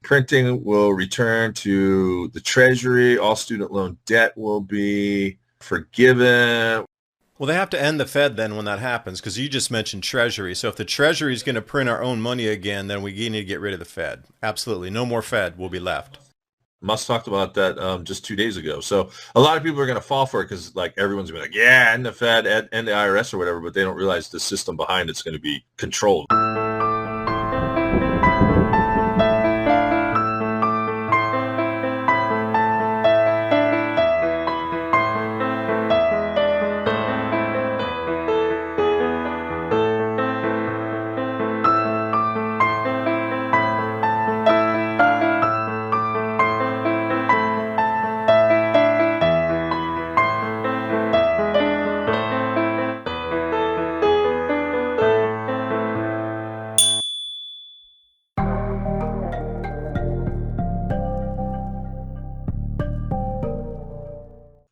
Printing will return to the Treasury. All student loan debt will be forgiven. Well, they have to end the Fed then when that happens, because you just mentioned Treasury. So if the Treasury is going to print our own money again, then we need to get rid of the Fed. Absolutely. No more Fed will be left. Musk talked about that just 2 days ago. So a lot of people are going to fall for it because like everyone's going to be like, yeah, and the Fed and the IRS or whatever, but they don't realize the system behind it's going to be controlled.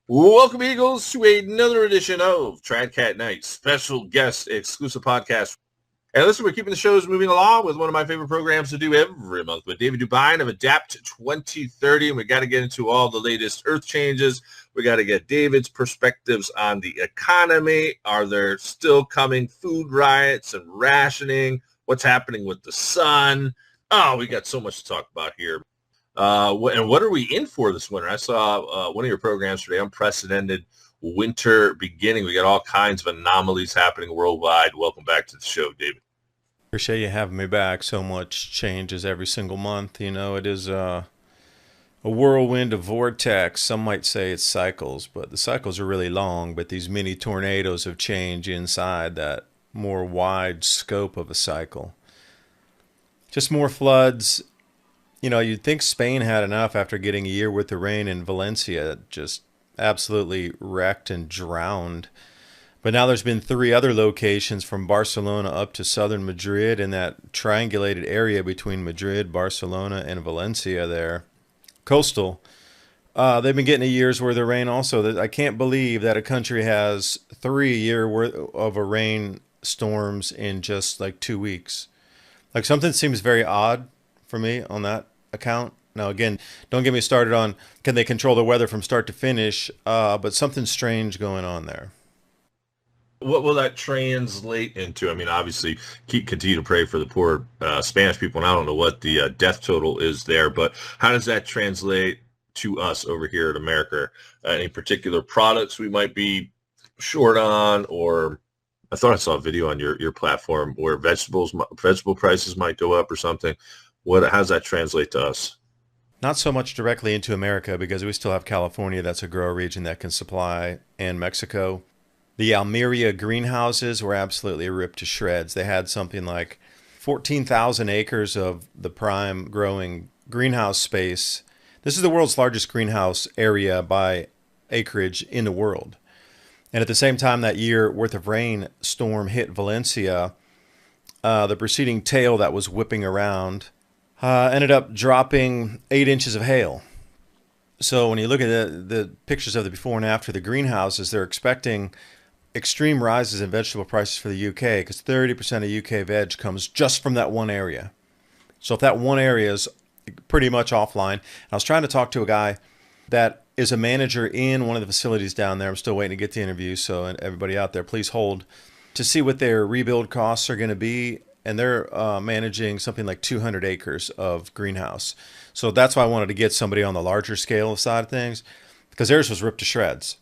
Welcome, Eagles, to another edition of Tradcat Night, special guest exclusive podcast. And listen, we're keeping the shows moving along with one of my favorite programs to do every month with David Dubine of Adapt 2030. And we got to get into all the latest earth changes. We got to get David's perspectives on the economy. Are there still coming food riots and rationing? What's happening with the sun? Oh, we got so much to talk about here. And what are we in for this winter? I saw one of your programs today, unprecedented winter beginning. We got all kinds of anomalies happening worldwide. Welcome back to the show, David. Appreciate you having me back. So much changes every single month. You know, it is a whirlwind, a vortex. Some might say it's cycles, but the cycles are really long. But these mini tornadoes have changed inside that more wide scope of a cycle. Just more floods. You know, you'd think Spain had enough after getting a year worth of rain in Valencia, just absolutely wrecked and drowned. But now there's been 3 other locations from Barcelona up to southern Madrid in that triangulated area between Madrid, Barcelona, and Valencia there. Coastal. They've been getting a year's worth of rain also. I can't believe that a country has 3 years worth of a rain storms in just like 2 weeks. Like something seems very odd for me on that account. Now, again, don't get me started on can they control the weather from start to finish, but something strange going on there. What will that translate into? I mean, obviously, continue to pray for the poor Spanish people, and I don't know what the death total is there, but how does that translate to us over here in America? Any particular products we might be short on, or I thought I saw a video on your platform where vegetable prices might go up or something. How does that translate to us? Not so much directly into America because we still have California, that's a grow region that can supply, and Mexico. The Almeria greenhouses were absolutely ripped to shreds. They had something like 14,000 acres of the prime growing greenhouse space. This is the world's largest greenhouse area by acreage in the world. And at the same time that year worth of rain storm hit Valencia, the preceding tail that was whipping around ended up dropping 8 inches of hail. So when you look at the pictures of the before and after the greenhouses, they're expecting extreme rises in vegetable prices for the UK because 30% of UK veg comes just from that one area. So if that one area is pretty much offline, I was trying to talk to a guy that is a manager in one of the facilities down there. I'm still waiting to get the interview, so everybody out there, please hold to see what their rebuild costs are going to be. And they're managing something like 200 acres of greenhouse. So that's why I wanted to get somebody on the larger scale side of things, because theirs was ripped to shreds.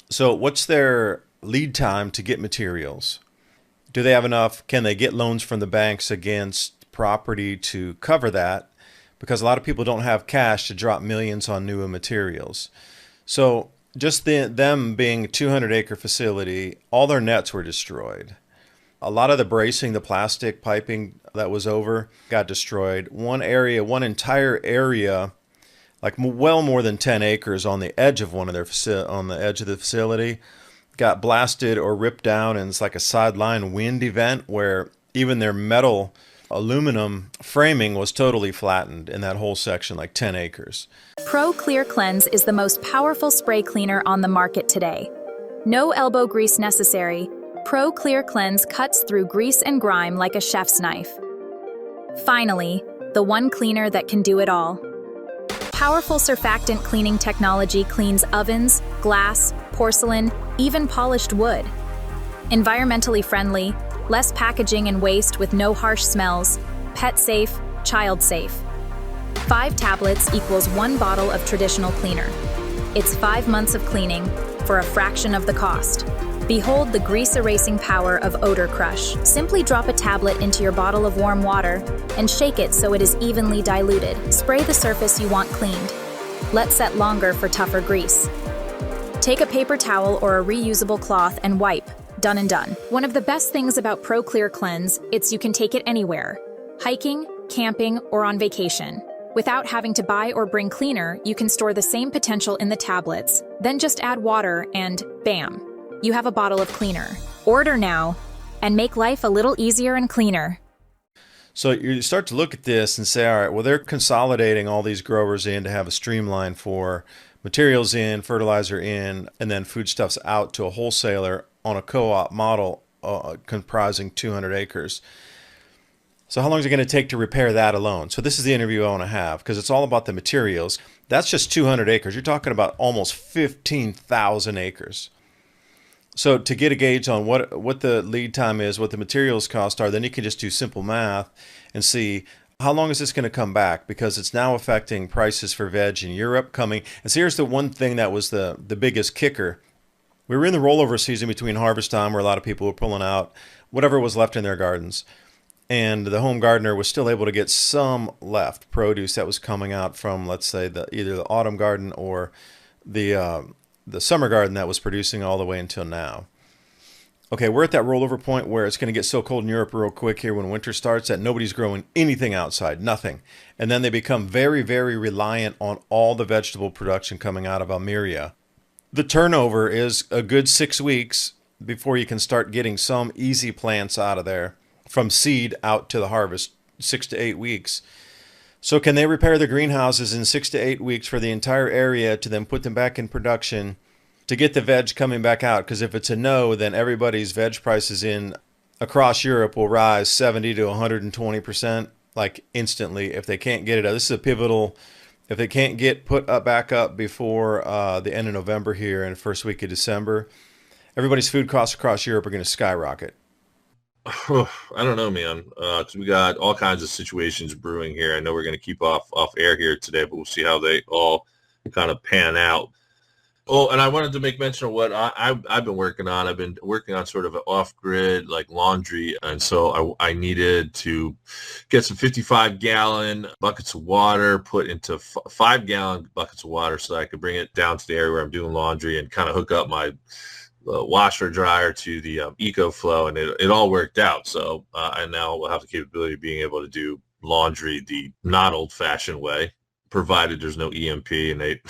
So what's their lead time to get materials? Do they have enough? Can they get loans from the banks against property to cover that? Because a lot of people don't have cash to drop millions on new materials. So just them being a 200-acre facility, all their nets were destroyed. A lot of the bracing, the plastic piping that was over got destroyed. One entire area, like well more than 10 acres on the edge of on the edge of the facility, got blasted or ripped down, and it's like a sideline wind event where even their metal aluminum framing was totally flattened in that whole section, like 10 acres. Pro Clear Cleanse is the most powerful spray cleaner on the market today. No elbow grease necessary. Pro Clear Cleanse cuts through grease and grime like a chef's knife. Finally, the one cleaner that can do it all. Powerful surfactant cleaning technology cleans ovens, glass, porcelain, even polished wood. Environmentally friendly, less packaging and waste with no harsh smells, pet safe, child safe. 5 tablets equals 1 bottle of traditional cleaner. It's 5 months of cleaning for a fraction of the cost. Behold the grease-erasing power of Odor Crush. Simply drop a tablet into your bottle of warm water and shake it so it is evenly diluted. Spray the surface you want cleaned. Let set longer for tougher grease. Take a paper towel or a reusable cloth and wipe. Done and done. One of the best things about Pro Clear Cleanse, it's you can take it anywhere. Hiking, camping, or on vacation. Without having to buy or bring cleaner, you can store the same potential in the tablets, then just add water and bam, you have a bottle of cleaner. Order now and make life a little easier and cleaner. So you start to look at this and say, all right, well, they're consolidating all these growers in to have a streamline for materials in, fertilizer in, and then foodstuffs out to a wholesaler on a co-op model comprising 200 acres. So how long is it going to take to repair that alone? So this is the interview I want to have, because it's all about the materials. That's just 200 acres. You're talking about almost 15,000 acres. So to get a gauge on what the lead time is, what the materials cost are, then you can just do simple math and see how long is this going to come back, because it's now affecting prices for veg in Europe coming. And so here's the one thing that was the biggest kicker. We were in the rollover season between harvest time, where a lot of people were pulling out whatever was left in their gardens. And the home gardener was still able to get some left produce that was coming out from, let's say, either the autumn garden or the summer garden that was producing all the way until now. Okay, we're at that rollover point where it's going to get so cold in Europe real quick here when winter starts that nobody's growing anything outside, nothing. And then they become very, very reliant on all the vegetable production coming out of Almeria. The turnover is a good 6 weeks before you can start getting some easy plants out of there. From seed out to the harvest, 6 to 8 weeks. So can they repair the greenhouses in 6 to 8 weeks for the entire area to then put them back in production to get the veg coming back out? Because if it's a no, then everybody's veg prices across Europe will rise 70 to 120%, like instantly, if they can't get it out. This is a pivotal. If they can't get put back up before the end of November here and the first week of December, everybody's food costs across Europe are going to skyrocket. I don't know, man. We got all kinds of situations brewing here. I know we're going to keep off air here today, but we'll see how they all kind of pan out. Oh, and I wanted to make mention of what I've been working on. I've been working on sort of an off-grid, like laundry, and so I needed to get some 55-gallon buckets of water put into 5-gallon buckets of water so that I could bring it down to the area where I'm doing laundry and kind of hook up my washer dryer to the EcoFlow, and it all worked out. So I now will have the capability of being able to do laundry the not old-fashioned way, provided there's no EMP and they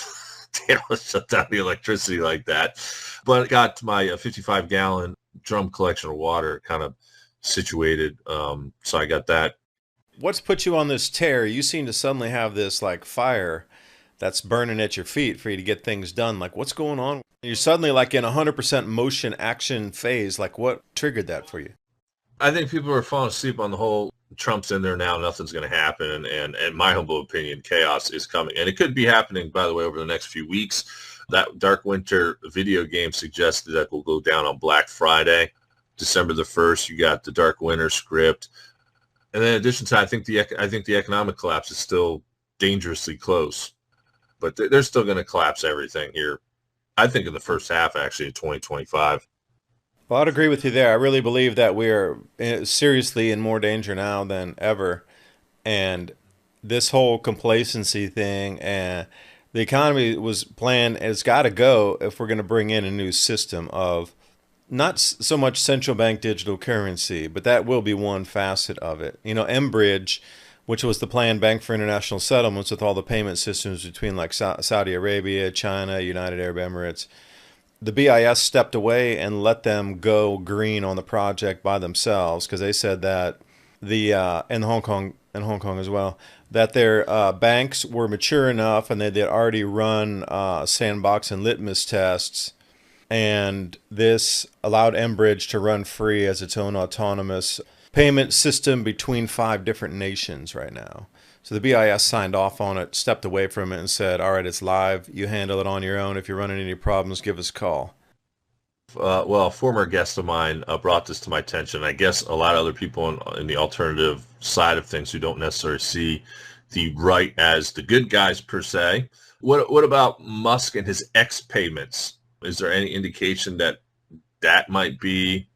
don't shut down the electricity like that. But I got my 55-gallon drum collection of water kind of situated, so I got that. What's put you on this tear? You seem to suddenly have this like fire that's burning at your feet for you to get things done. Like, what's going on? You're suddenly like in 100% motion action phase. Like, what triggered that for you? I think people are falling asleep on the whole Trump's in there now, nothing's going to happen. And in my humble opinion, chaos is coming. And it could be happening, by the way, over the next few weeks. That Dark Winter video game suggested that will go down on Black Friday, December the 1st. You got the Dark Winter script. And then in addition to, I think the economic collapse is still dangerously close. But they're still going to collapse everything here, I think, in the first half, actually, in 2025. Well, I'd agree with you there. I really believe that we are seriously in more danger now than ever. And this whole complacency thing and the economy was planned, it's got to go if we're going to bring in a new system of not so much central bank digital currency, but that will be one facet of it. You know, Mbridge, which was the planned bank for international settlements with all the payment systems between like Saudi Arabia, China, United Arab Emirates. The BIS stepped away and let them go green on the project by themselves because they said that in Hong Kong as well, that their banks were mature enough and they'd already run sandbox and litmus tests, and this allowed Mbridge to run free as its own autonomous payment system between 5 different nations right now. So the BIS signed off on it, stepped away from it, and said, all right, it's live. You handle it on your own. If you're running any problems, give us a call. Well, a former guest of mine brought this to my attention. I guess a lot of other people in the alternative side of things who don't necessarily see the right as the good guys per se. What about Musk and his XPayments? Is there any indication that that might be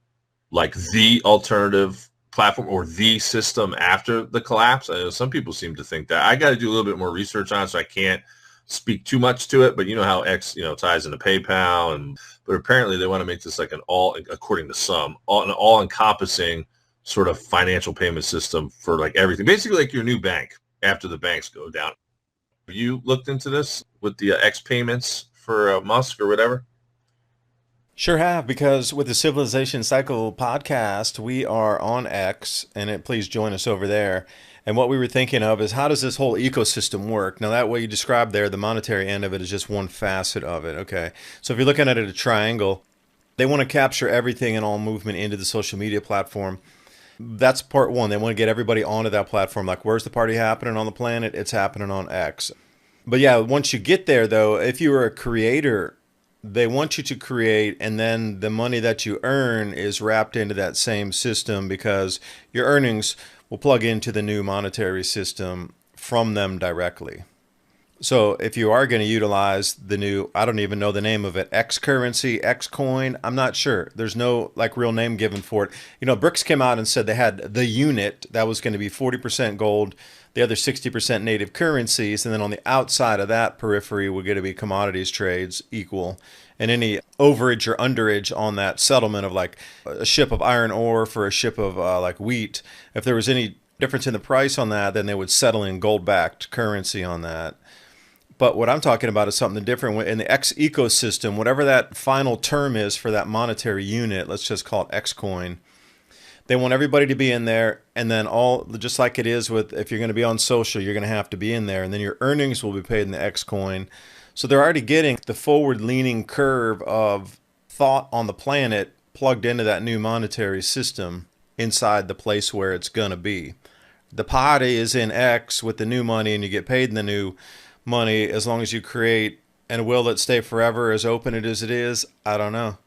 like the alternative platform or the system after the collapse? I know some people seem to think that. I got to do a little bit more research on it, so I can't speak too much to it. But you know how X, ties into PayPal, but apparently they want to make this like according to some, an all-encompassing sort of financial payment system for like everything, basically like your new bank after the banks go down. Have you looked into this with the XPayments for Musk or whatever? Sure have, because with the Civilization Cycle podcast, we are on X, and please join us over there. And what we were thinking of is, how does this whole ecosystem work? Now, that way you described there, the monetary end of it is just one facet of it. Okay. So if you're looking at it a triangle, they want to capture everything and all movement into the social media platform. That's part one. They want to get everybody onto that platform. Like, where's the party happening on the planet? It's happening on X. But yeah, once you get there, though, if you were a creator, they want you to create, and then the money that you earn is wrapped into that same system, because your earnings will plug into the new monetary system from them directly. So if you are going to utilize the new, I don't even know the name of it, X currency, X coin, I'm not sure. There's no like real name given for it. BRICS came out and said they had the unit that was going to be 40% gold, the other 60% native currencies, and then on the outside of that periphery we're going to be commodities trades equal, and any overage or underage on that settlement of like a ship of iron ore for a ship of like wheat, if there was any difference in the price on that, then they would settle in gold-backed currency on that. But what I'm talking about is something different. In the X ecosystem, whatever that final term is for that monetary unit, let's just call it X coin, they want everybody to be in there, and then just like it is with, if you're going to be on social, you're going to have to be in there, and then your earnings will be paid in the X coin. So they're already getting the forward-leaning curve of thought on the planet plugged into that new monetary system inside the place where it's going to be. The party is in X with the new money, and you get paid in the new money as long as you create. And will it stay forever as open as it is? I don't know.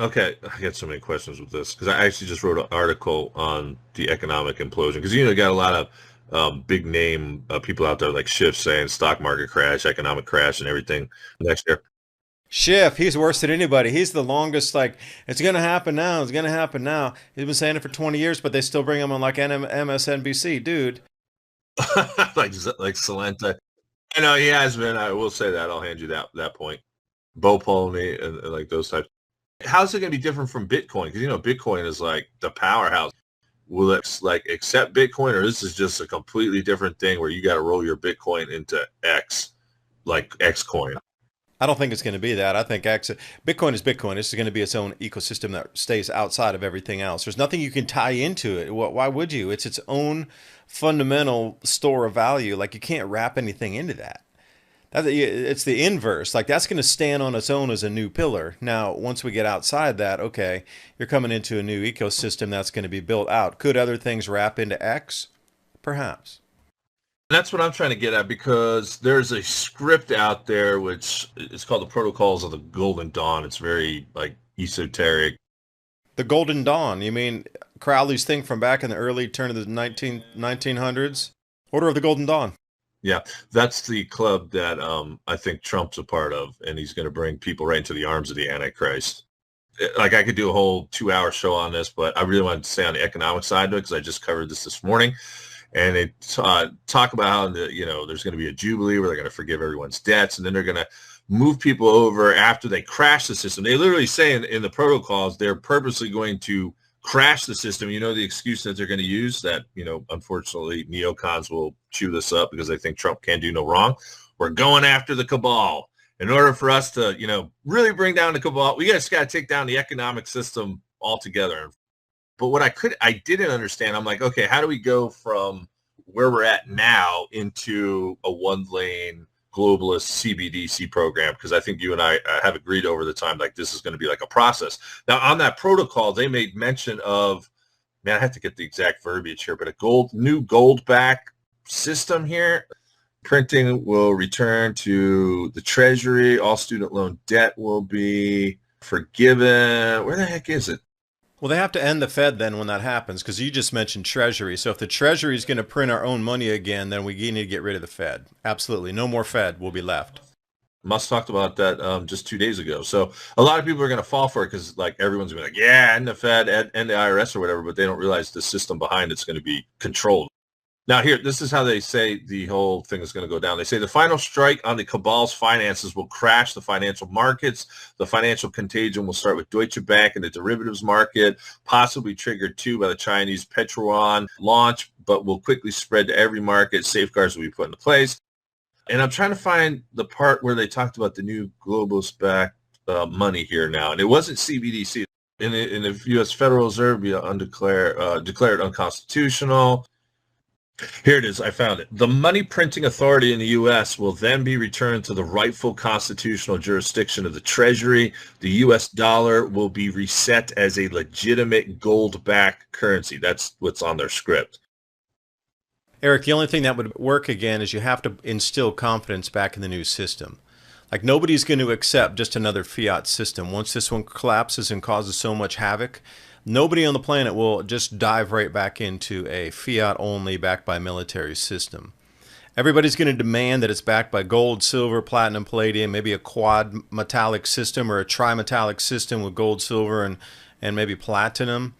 Okay, I get so many questions with this, because I actually just wrote an article on the economic implosion, because you got a lot of big name people out there like Schiff saying stock market crash, economic crash, and everything next year. Schiff, he's worse than anybody. He's the longest, like, it's going to happen now, it's going to happen now. He's been saying it for 20 years, but they still bring him on like MSNBC, dude. like Salenta. I know he has been. I will say that. I'll hand you that point. Bo Polney and like those types. How's it going to be different from Bitcoin? Because Bitcoin is like the powerhouse. Will it like accept Bitcoin, or this is just a completely different thing where you got to roll your Bitcoin into X, like X coin? I don't think it's going to be that. I think Bitcoin is Bitcoin. It's going to be its own ecosystem that stays outside of everything else. There's nothing you can tie into it. Why would you? It's its own fundamental store of value. Like, you can't wrap anything into that. It's the inverse. Like, that's going to stand on its own as a new pillar. Now, once we get outside that, okay, you're coming into a new ecosystem that's going to be built out. Could other things wrap into X? Perhaps. That's what I'm trying to get at, because there's a script out there which is called the Protocols of the Golden Dawn. It's very like esoteric. The Golden Dawn? You mean Crowley's thing from back in the early turn of the 1900s? Order of the Golden Dawn. Yeah, that's the club that I think Trump's a part of, and he's going to bring people right into the arms of the Antichrist. Like, I could do a whole 2-hour show on this, but I really wanted to stay on the economic side of it, because I just covered this morning. And they talk about how there's going to be a jubilee where they're going to forgive everyone's debts, and then they're going to move people over after they crash the system. They literally say in the protocols they're purposely going to crash the system. The excuse that they're going to use, that unfortunately neocons will chew this up because they think Trump can do no wrong. We're going after the cabal. In order for us to really bring down the cabal, we just got to take down the economic system altogether. But what I didn't understand, I'm like, okay, how do we go from where we're at now into a one-lane globalist CBDC program? Because I think you and I have agreed over the time, like, this is going to be like a process. Now, on that protocol, they made mention of, man, I have to get the exact verbiage here, but new gold-backed system here. Printing will return to the Treasury. All student loan debt will be forgiven. Where the heck is it? Well, they have to end the Fed then when that happens, because you just mentioned Treasury. So if the Treasury is going to print our own money again, then we need to get rid of the Fed. Absolutely. No more Fed will be left. Musk talked about that just 2 days ago. So a lot of people are going to fall for it because like everyone's going to be like, yeah, and the Fed and the IRS or whatever, but they don't realize the system behind it's going to be controlled. Now here, this is how they say the whole thing is going to go down. They say the final strike on the cabal's finances will crash the financial markets. The financial contagion will start with Deutsche Bank and the derivatives market, possibly triggered too by the Chinese Petro launch, but will quickly spread to every market. Safeguards will be put into place. And I'm trying to find the part where they talked about the new globalist-backed money here now. And it wasn't CBDC. In the U.S. Federal Reserve, declared unconstitutional. Here it is. I found it. The money printing authority in the U.S. will then be returned to the rightful constitutional jurisdiction of the Treasury. The U.S. dollar will be reset as a legitimate gold-backed currency. That's what's on their script. Eric, the only thing that would work again is you have to instill confidence back in the new system. Like nobody's going to accept just another fiat system. Once this one collapses and causes so much havoc, nobody on the planet will just dive right back into a fiat only backed by military system. Everybody's going to demand that it's backed by gold, silver, platinum, palladium, maybe a quad metallic system or a trimetallic system with gold, silver, and maybe platinum.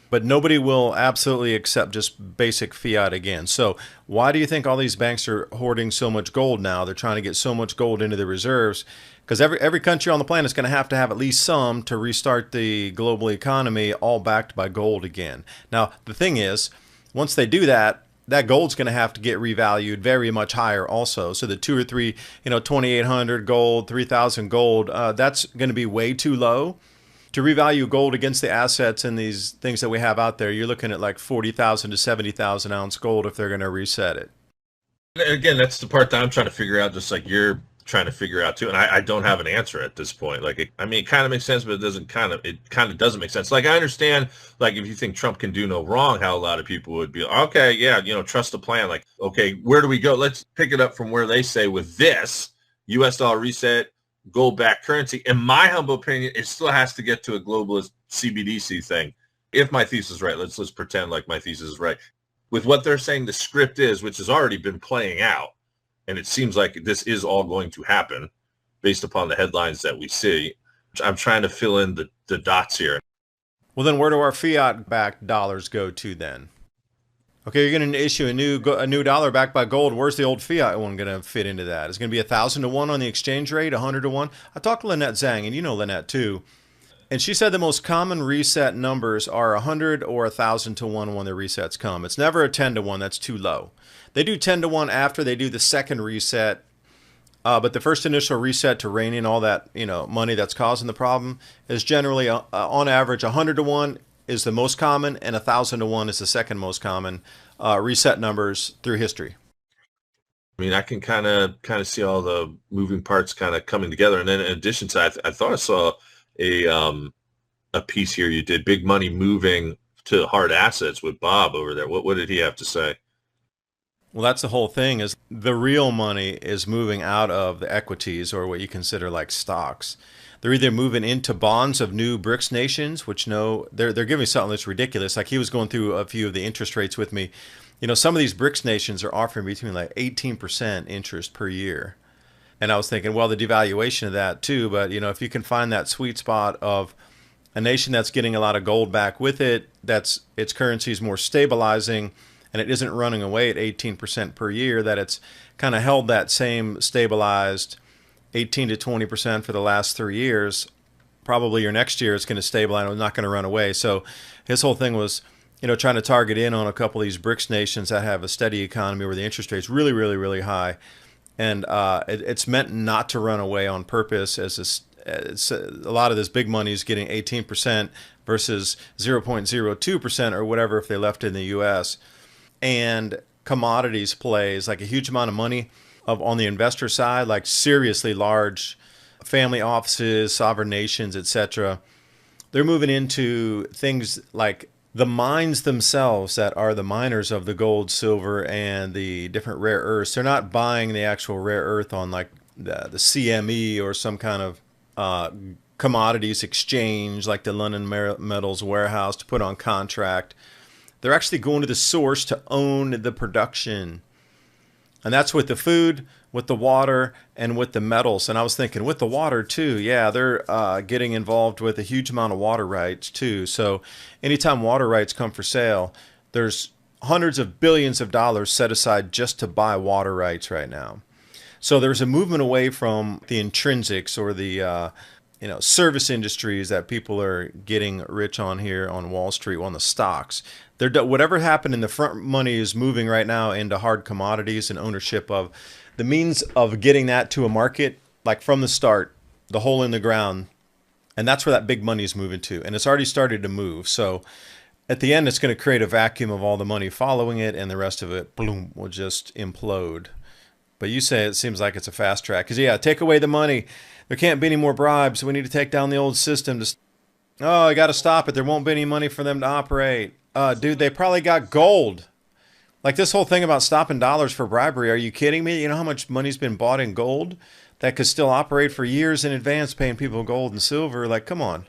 But nobody will absolutely accept just basic fiat again. So why do you think all these banks are hoarding so much gold now? They're trying to get so much gold into the reserves because every country on the planet is going to have at least some to restart the global economy, all backed by gold again. Now, the thing is, once they do that, that gold's going to have to get revalued very much higher also. So the 2 or 3, 2,800 gold, 3,000 gold, that's going to be way too low. To revalue gold against the assets and these things that we have out there, you're looking at like 40,000 to 70,000 ounce gold if they're going to reset it. Again, that's the part that I'm trying to figure out, just like you're trying to figure out too. And I don't have an answer at this point. Like, it kind of makes sense, but it kind of doesn't make sense. Like, I understand, like, if you think Trump can do no wrong, how a lot of people would be, okay, yeah, trust the plan. Like, okay, where do we go? Let's pick it up from where they say with this US dollar reset, gold-backed currency. In my humble opinion, it still has to get to a globalist CBDC thing. If my thesis is right, let's pretend like my thesis is right. With what they're saying the script is, which has already been playing out, and it seems like this is all going to happen based upon the headlines that we see. I'm trying to fill in the dots here. Well, then where do our fiat-backed dollars go to then? Okay, you're going to issue a new dollar backed by gold. Where's the old fiat one going to fit into that? It's going to be 1,000 to 1 on the exchange rate, 100 to 1. I talked to Lynette Zhang, and you know Lynette too. And she said the most common reset numbers are 100 or 1,000 to 1 when the resets come. It's never a 10 to 1. That's too low. They do 10 to 1 after they do the second reset. But the first initial reset to rein in all that money that's causing the problem is generally, on average, 100 to 1 is the most common, and 1,000 to 1 is the second most common reset numbers through history. I mean, I can kind of see all the moving parts kind of coming together. And then in addition to that, I thought I saw a piece here you did, big money moving to hard assets with Bob over there. What did he have to say? Well, that's the whole thing, is the real money is moving out of the equities or what you consider like stocks. They're either moving into bonds of new BRICS nations, which they're giving something that's ridiculous. Like he was going through a few of the interest rates with me. Some of these BRICS nations are offering between like 18% interest per year. And I was thinking, well, the devaluation of that too. But, if you can find that sweet spot of a nation that's getting a lot of gold back with it, its currency is more stabilizing, and it isn't running away at 18% per year, that it's kind of held that same stabilized 18 to 20% for the last 3 years, probably your next year it's going to stabilize. It's not going to run away. So his whole thing was, trying to target in on a couple of these BRICS nations that have a steady economy where the interest rate's really, really, really high. And it's meant not to run away on purpose, as a lot of this big money is getting 18% versus 0.02% or whatever if they left it in the U.S. And commodities plays like a huge amount of money on the investor side, like seriously large family offices, sovereign nations, etc. They're moving into things like the mines themselves that are the miners of the gold, silver, and the different rare earths, they're not buying the actual rare earth on like the CME or some kind of commodities exchange like the London Metals Warehouse to put on contract. They're actually going to the source to own the production. And that's with the food, with the water, and with the metals. And I was thinking with the water too, yeah, they're getting involved with a huge amount of water rights too. So anytime water rights come for sale, there's hundreds of billions of dollars set aside just to buy water rights right now. So there's a movement away from the intrinsics or the service industries that people are getting rich on here on Wall Street, on the stocks. Whatever happened in the front money is moving right now into hard commodities and ownership of the means of getting that to a market, like from the start, the hole in the ground. And that's where that big money is moving to. And it's already started to move. So at the end, it's going to create a vacuum of all the money following it, and the rest of it, boom, will just implode. But you say it seems like it's a fast track. Because, yeah, take away the money. There can't be any more bribes. We need to take down the old system. I got to stop it. There won't be any money for them to operate. Dude, they probably got gold. Like this whole thing about stopping dollars for bribery. Are you kidding me? You know how much money's been bought in gold that could still operate for years in advance, paying people gold and silver? Like, come on.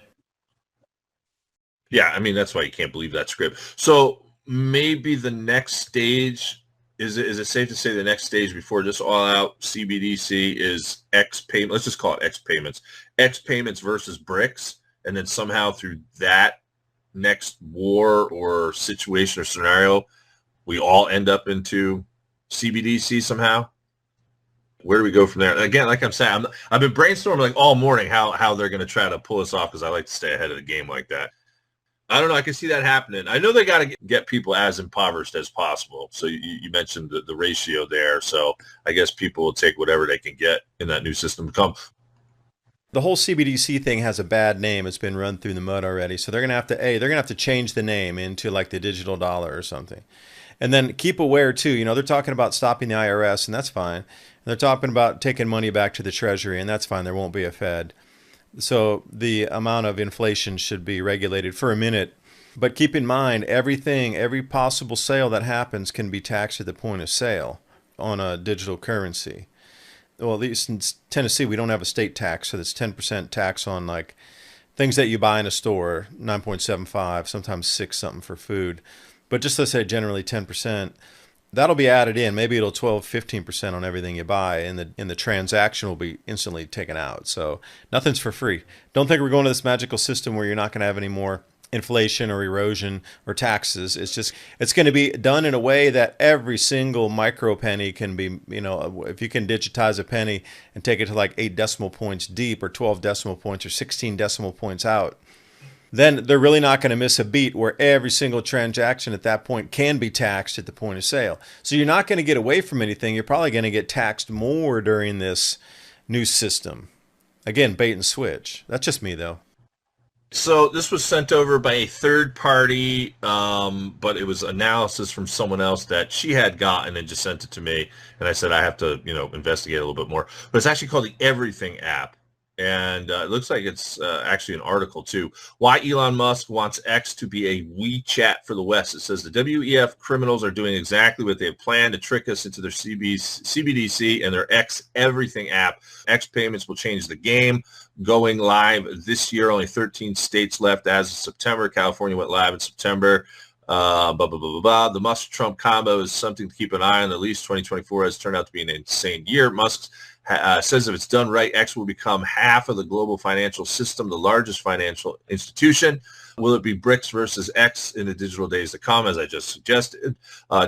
Yeah, I mean, that's why you can't believe that script. So maybe the next stage, is it safe to say the next stage before just all-out CBDC is XPayments? Let's just call it XPayments. XPayments versus BRICS, and then somehow through that next war or situation or scenario, we all end up into CBDC somehow. Where do we go from there? Again, like I'm saying, I've been brainstorming like all morning how they're going to try to pull us off, because I like to stay ahead of the game like that. I don't know. I can see that happening. I know they got to get people as impoverished as possible. So you mentioned the ratio there. So I guess people will take whatever they can get in that new system to come. The whole CBDC thing has a bad name. It's been run through the mud already. So they're going to have to change the name into like the digital dollar or something. And then keep aware too, they're talking about stopping the IRS, and that's fine. And they're talking about taking money back to the Treasury, and that's fine. There won't be a Fed. So the amount of inflation should be regulated for a minute. But keep in mind, every possible sale that happens can be taxed at the point of sale on a digital currency. Well, at least in Tennessee, we don't have a state tax, so it's 10% tax on like things that you buy in a store, 9.75, sometimes 6 something for food. But just let's say generally 10%. That'll be added in. Maybe it'll 15% on everything you buy, and the transaction will be instantly taken out. So nothing's for free. Don't think we're going to this magical system where you're not going to have any more inflation or erosion or taxes. It's going to be done in a way that every single micro penny can be, if you can digitize a penny and take it to like 8 decimal points deep or 12 decimal points or 16 decimal points out, then they're really not going to miss a beat where every single transaction at that point can be taxed at the point of sale. So you're not going to get away from anything. You're probably going to get taxed more during this new system. Again, bait and switch. That's just me, though. So this was sent over by a third party, but it was analysis from someone else that she had gotten and just sent it to me. And I said I have to, investigate a little bit more. But it's actually called the Everything app. And it looks like it's actually an article, too. Why Elon Musk wants X to be a WeChat for the West. It says the WEF criminals are doing exactly what they have planned to trick us into their CBDC and their X Everything app. XPayments will change the game. Going live this year, only 13 states left as of September. California went live in September. The Musk-Trump combo is something to keep an eye on. At least 2024 has turned out to be an insane year. Musk says if it's done right, X will become half of the global financial system, the largest financial institution. Will it be BRICS versus X in the digital days to come, as I just suggested?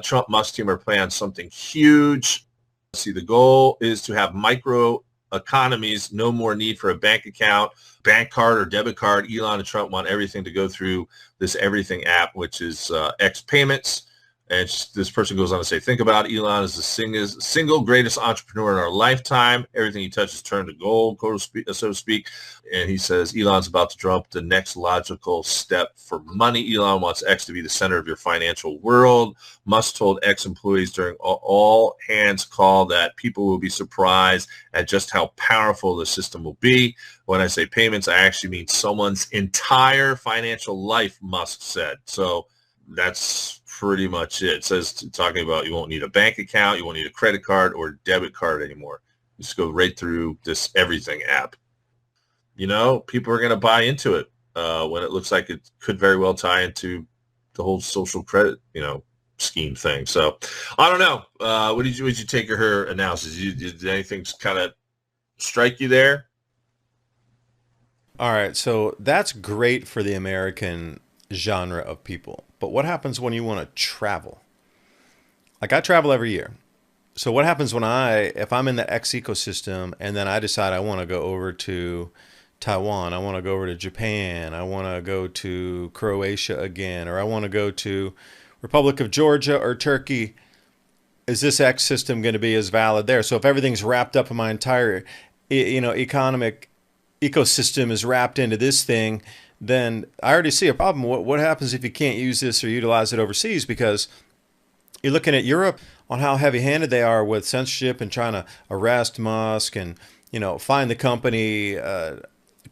Trump-Musk team are planning something huge. See, the goal is to have micro economies, no more need for a bank account, bank card, or debit card. Elon and Trump want everything to go through this Everything app, which is XPayments. And this person goes on to say, think about Elon as the single greatest entrepreneur in our lifetime. Everything he touches turned to gold, so to speak. And he says, Elon's about to draw up the next logical step for money. Elon wants X to be the center of your financial world. Musk told X employees during all hands call that people will be surprised at just how powerful the system will be. When I say payments, I actually mean someone's entire financial life, Musk said. So that's pretty much it. It says, talking about you won't need a bank account, you won't need a credit card or debit card anymore. You just go right through this everything app. You know, people are going to buy into it when it looks like it could very well tie into the whole social credit, scheme thing. So I don't know. What did you take of her analysis? Did anything kind of strike you there? All right. So that's great for the American genre of people. But what happens when you want to travel? Like, I travel every year. So what happens if I'm in the X ecosystem and then I decide I want to go over to Taiwan, I want to go over to Japan, I want to go to Croatia again, or I want to go to Republic of Georgia or Turkey, is this X system going to be as valid there? So if everything's wrapped up in my entire, economic ecosystem is wrapped into this thing, then I already see a problem. What happens if you can't use this or utilize it overseas? Because you're looking at Europe on how heavy-handed they are with censorship and trying to arrest Musk and, fine the company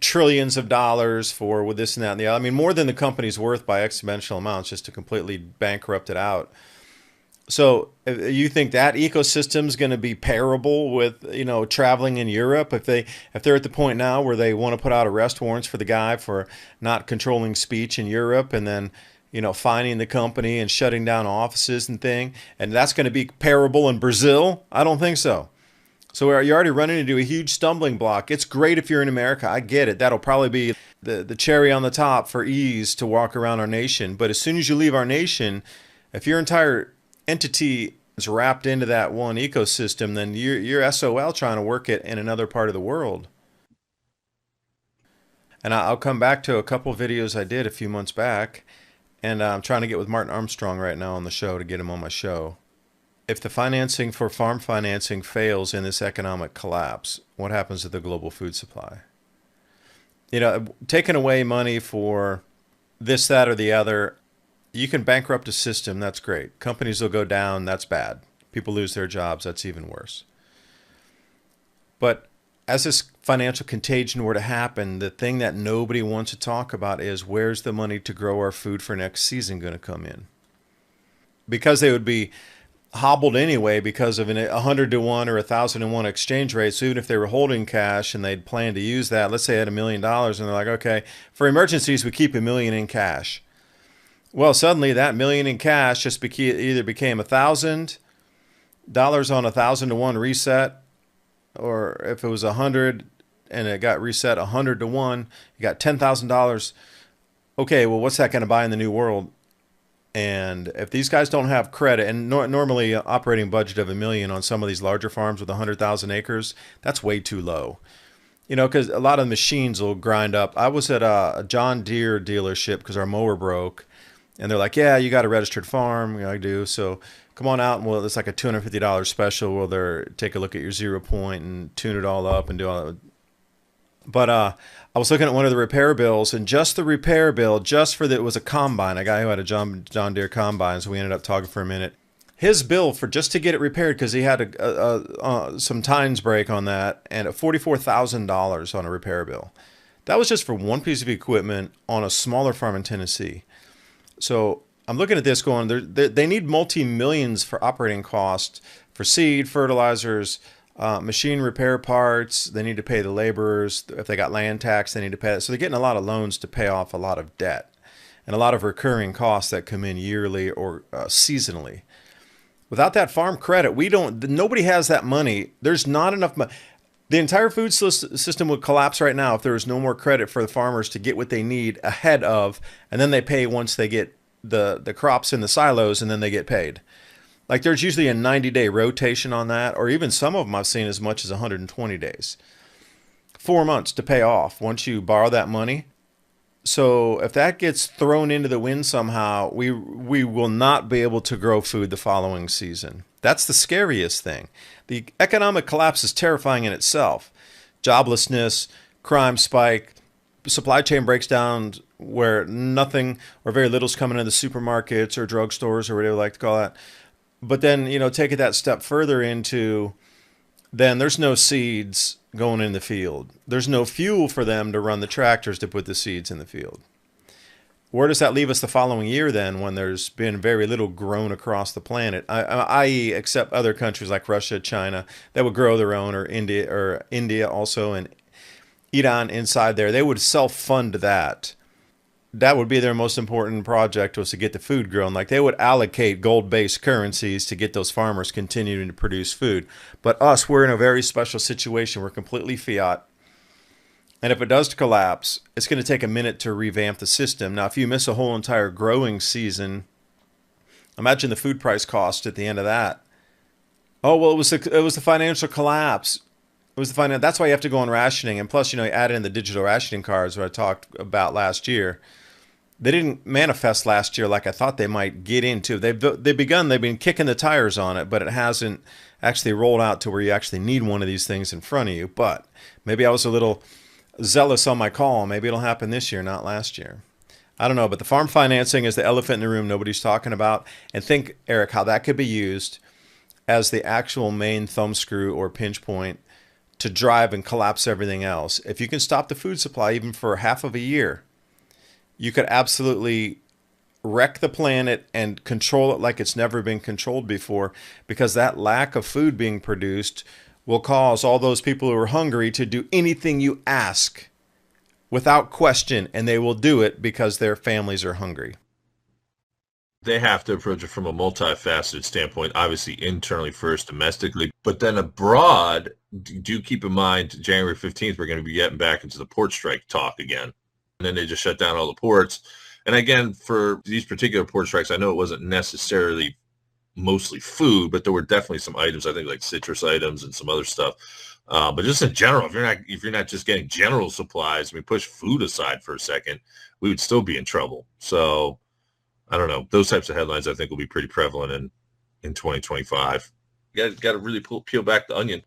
trillions of dollars for with this and that and the other. I mean, more than the company's worth by exponential amounts just to completely bankrupt it out. So you think that ecosystem is going to be parable with, traveling in Europe if they're at the point now where they want to put out arrest warrants for the guy for not controlling speech in Europe and then, fining the company and shutting down offices and and that's going to be parable in Brazil? I don't think so. So you're already running into a huge stumbling block. It's great if you're in America. I get it. That'll probably be the cherry on the top for ease to walk around our nation. But as soon as you leave our nation, if your entire entity is wrapped into that one ecosystem, then you're SOL trying to work it in another part of the world. And I'll come back to a couple of videos I did a few months back, and I'm trying to get with Martin Armstrong right now on the show to get him on my show. If the financing for farm financing fails in this economic collapse, what happens to the global food supply? Taking away money for this, that, or the other, you can bankrupt a system, that's great. Companies will go down, that's bad. People lose their jobs, that's even worse. But as this financial contagion were to happen, the thing that nobody wants to talk about is where's the money to grow our food for next season going to come in? Because they would be hobbled anyway because of 100 to 1 or 1,000 to 1 exchange rate. So even if they were holding cash and they'd planned to use that, let's say they had $1 million and they're like, okay, for emergencies, we keep $1 million in cash. Well, suddenly that $1 million in cash just either became $1,000 on 1,000 to 1 reset, or if it was 100 and it got reset 100 to 1, you got $10,000. Okay, well, what's that going to buy in the new world? And if these guys don't have credit, and normally operating budget of $1 million on some of these larger farms with 100,000 acres, that's way too low. Because a lot of machines will grind up. I was at a John Deere dealership because our mower broke. And they're like, yeah, you got a registered farm. I do. So come on out, and it's like a $250 special where they're take a look at your 0 point and tune it all up and do all that. But I was looking at one of the repair bills, and just the repair bill, it was a combine, a guy who had a John Deere combine, so we ended up talking for a minute. His bill for just to get it repaired, because he had some tines break on that, and at $44,000 on a repair bill. That was just for one piece of equipment on a smaller farm in Tennessee. So I'm looking at this going, they need multi-millions for operating costs for seed, fertilizers, machine repair parts. They need to pay the laborers. If they got land tax, they need to pay that. So they're getting a lot of loans to pay off a lot of debt and a lot of recurring costs that come in yearly or seasonally. Without that farm credit, nobody has that money. There's not enough money. The entire food system would collapse right now if there was no more credit for the farmers to get what they need ahead of, and then they pay once they get the crops in the silos, and then they get paid. Like, there's usually a 90-day rotation on that, or even some of them I've seen as much as 120 days. 4 months to pay off once you borrow that money. So if that gets thrown into the wind somehow, we will not be able to grow food the following season. That's the scariest thing. The economic collapse is terrifying in itself. Joblessness, crime spike, supply chain breaks down where nothing or very little is coming into the supermarkets or drugstores or whatever you like to call that. But then, take it that step further into, then there's no seeds going in the field. There's no fuel for them to run the tractors to put the seeds in the field. Where does that leave us the following year then, when there's been very little grown across the planet, i.e. except other countries like Russia, China, that would grow their own, or India also, and Iran inside there. They would self-fund that. That would be their most important project, was to get the food grown. Like, they would allocate gold-based currencies to get those farmers continuing to produce food. But us, we're in a very special situation. We're completely fiat. And if it does collapse, it's going to take a minute to revamp the system. Now, if you miss a whole entire growing season, imagine the food price cost at the end of that. Oh, well, it was the financial collapse. That's why you have to go on rationing. And plus, you add in the digital rationing cards, what I talked about last year. They didn't manifest last year like I thought they might get into. They've been kicking the tires on it, but it hasn't actually rolled out to where you actually need one of these things in front of you. But maybe I was a little zealous on my call. Maybe it'll happen this year, not last year. I don't know, but the farm financing is the elephant in the room nobody's talking about. And think, Eric, how that could be used as the actual main thumbscrew or pinch point to drive and collapse everything else. If you can stop the food supply even for half of a year, you could absolutely wreck the planet and control it like it's never been controlled before, because that lack of food being produced will cause all those people who are hungry to do anything you ask without question, and they will do it because their families are hungry. They have to approach it from a multifaceted standpoint, obviously internally first, domestically, but then abroad. Do keep in mind, January 15th, we're going to be getting back into the port strike talk again. And then they just shut down all the ports. And again, for these particular port strikes, I know it wasn't necessarily mostly food, but there were definitely some items, I think, like citrus items and some other stuff. But just in general, if you're not just getting general supplies, push food aside for a second, we would still be in trouble. So I don't know. Those types of headlines, I think, will be pretty prevalent in 2025. You got to really peel back the onion.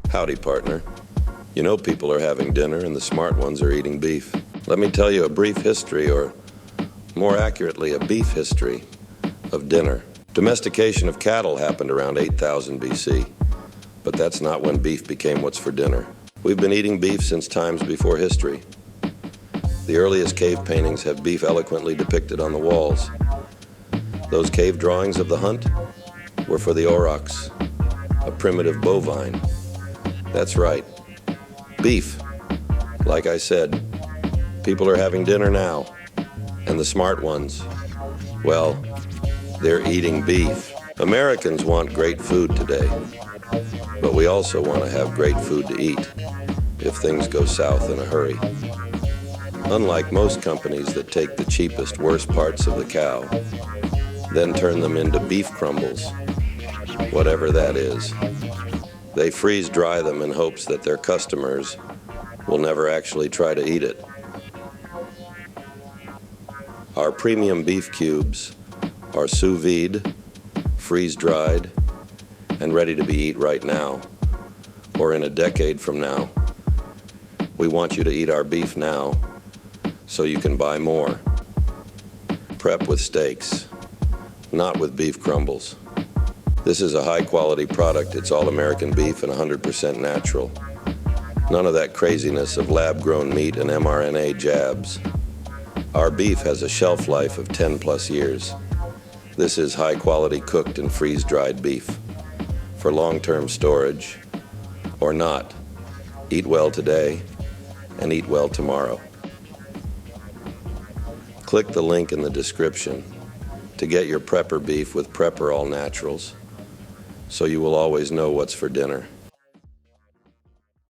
Howdy, partner. You know people are having dinner and the smart ones are eating beef. Let me tell you a brief history, or more accurately, a beef history of dinner. Domestication of cattle happened around 8000 BC, but that's not when beef became what's for dinner. We've been eating beef since times before history. The earliest cave paintings have beef eloquently depicted on the walls. Those cave drawings of the hunt were for the aurochs, a primitive bovine. That's right, beef. Like I said, people are having dinner now, and the smart ones, well, they're eating beef. Americans want great food today, but we also want to have great food to eat if things go south in a hurry. Unlike most companies that take the cheapest, worst parts of the cow, then turn them into beef crumbles, whatever that is. They freeze-dry them in hopes that their customers will never actually try to eat it. Our premium beef cubes are sous vide, freeze-dried, and ready to be eaten right now, or in a decade from now. We want you to eat our beef now, so you can buy more. Prep with steaks, not with beef crumbles. This is a high-quality product. It's all American beef and 100% natural. None of that craziness of lab-grown meat and mRNA jabs. Our beef has a shelf life of 10+ years. This is high-quality cooked and freeze-dried beef for long-term storage or not. Eat well today and eat well tomorrow. Click the link in the description to get your Prepper beef with Prepper All Naturals, so you will always know what's for dinner.